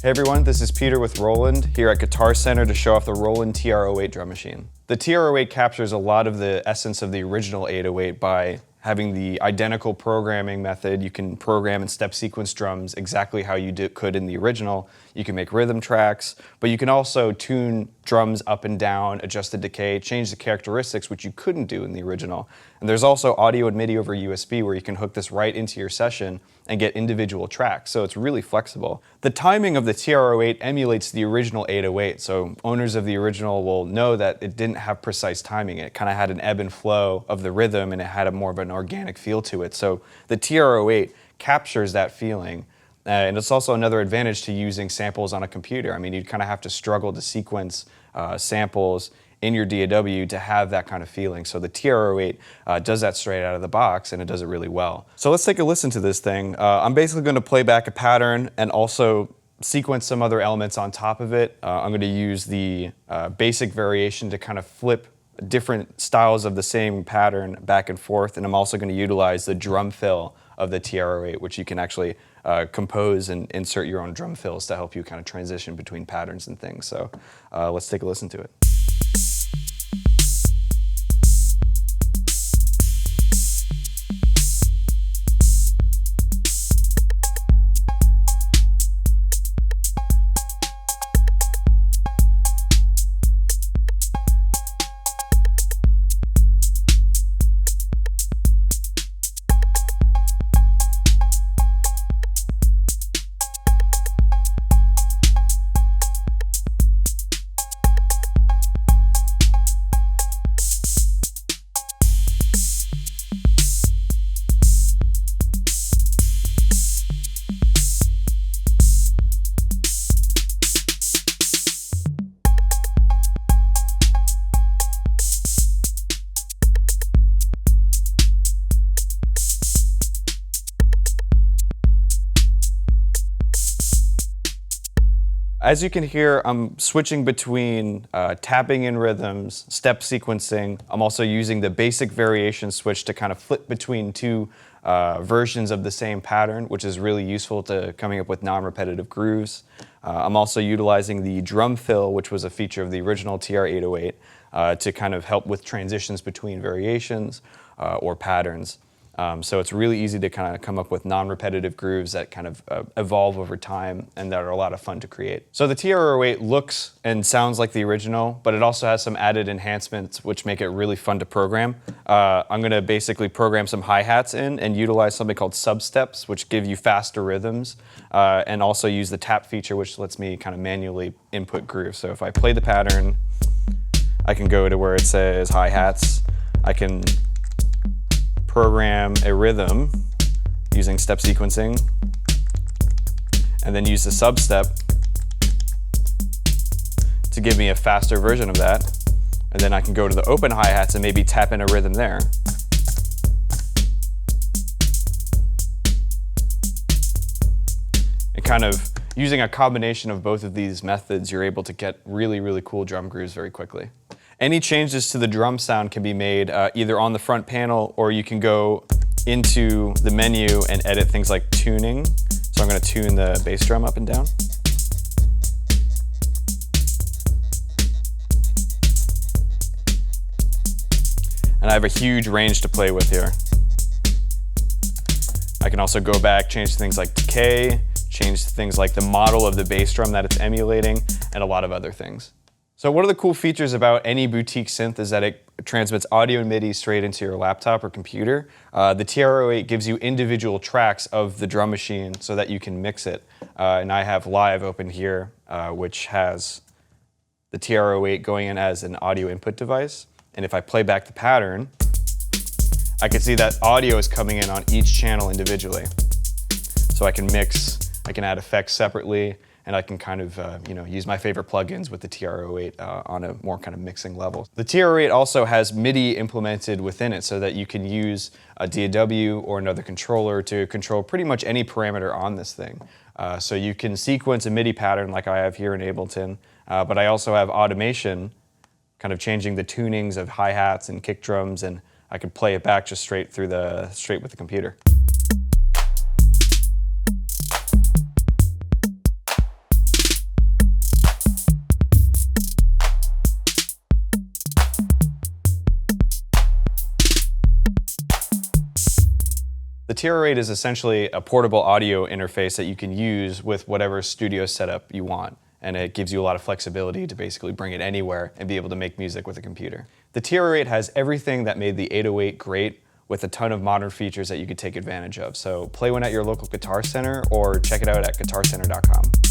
Hey everyone, this is Peter with Roland here at Guitar Center to show off the Roland TR-08 drum machine. The TR-08 captures a lot of the essence of the original 808 by having the identical programming method. You can program and step sequence drums exactly how you could in the original. You can make rhythm tracks, but you can also tune drums up and down, adjust the decay, change the characteristics, which you couldn't do in the original. And there's also audio and MIDI over USB where you can hook this right into your session and get individual tracks, so it's really flexible. The timing of the TR-08 emulates the original 808, so owners of the original will know that it didn't have precise timing. It kind of had an ebb and flow of the rhythm and it had a more of an organic feel to it. So the TR-08 captures that feeling. And it's also another advantage to using samples on a computer. I mean, you'd kind of have to struggle to sequence samples in your DAW to have that kind of feeling. So the TR-08 does that straight out of the box, and it does it really well. So let's take a listen to this thing. I'm basically going to play back a pattern and also sequence some other elements on top of it. I'm going to use the basic variation to kind of flip different styles of the same pattern back and forth, and I'm also going to utilize the drum fill of the TR-08, which you can actually compose and insert your own drum fills to help you kind of transition between patterns and things. So let's take a listen to it. As you can hear, I'm switching between tapping in rhythms, step sequencing. I'm also using the basic variation switch to kind of flip between two versions of the same pattern, which is really useful to coming up with non-repetitive grooves. I'm also utilizing the drum fill, which was a feature of the original TR-808, to kind of help with transitions between variations or patterns. So it's really easy to kind of come up with non-repetitive grooves that kind of evolve over time and that are a lot of fun to create. So the TR-08 looks and sounds like the original, but it also has some added enhancements which make it really fun to program. I'm going to basically program some hi-hats in and utilize something called substeps, which give you faster rhythms, and also use the tap feature, which lets me kind of manually input grooves. So if I play the pattern, I can go to where it says hi-hats. I can program a rhythm using step sequencing, and then use the substep to give me a faster version of that. And then I can go to the open hi-hats and maybe tap in a rhythm there. And kind of using a combination of both of these methods, you're able to get really, really cool drum grooves very quickly. Any changes to the drum sound can be made either on the front panel, or you can go into the menu and edit things like tuning. So I'm going to tune the bass drum up and down. And I have a huge range to play with here. I can also go back, change things like decay, change things like the model of the bass drum that it's emulating, and a lot of other things. So one of the cool features about any Boutique synth is that it transmits audio and MIDI straight into your laptop or computer. The TR-08 gives you individual tracks of the drum machine so that you can mix it. And I have Live open here, which has the TR-08 going in as an audio input device. And if I play back the pattern, I can see that audio is coming in on each channel individually. So I can mix, I can add effects separately, and I can kind of use my favorite plugins with the TR-08 on a more kind of mixing level. The TR-08 also has MIDI implemented within it so that you can use a DAW or another controller to control pretty much any parameter on this thing. So you can sequence a MIDI pattern like I have here in Ableton, but I also have automation, kind of changing the tunings of hi-hats and kick drums, and I could play it back just straight with the computer. The TR-08 is essentially a portable audio interface that you can use with whatever studio setup you want, and it gives you a lot of flexibility to basically bring it anywhere and be able to make music with a computer. The TR-08 has everything that made the 808 great, with a ton of modern features that you could take advantage of. So play one at your local Guitar Center or check it out at guitarcenter.com.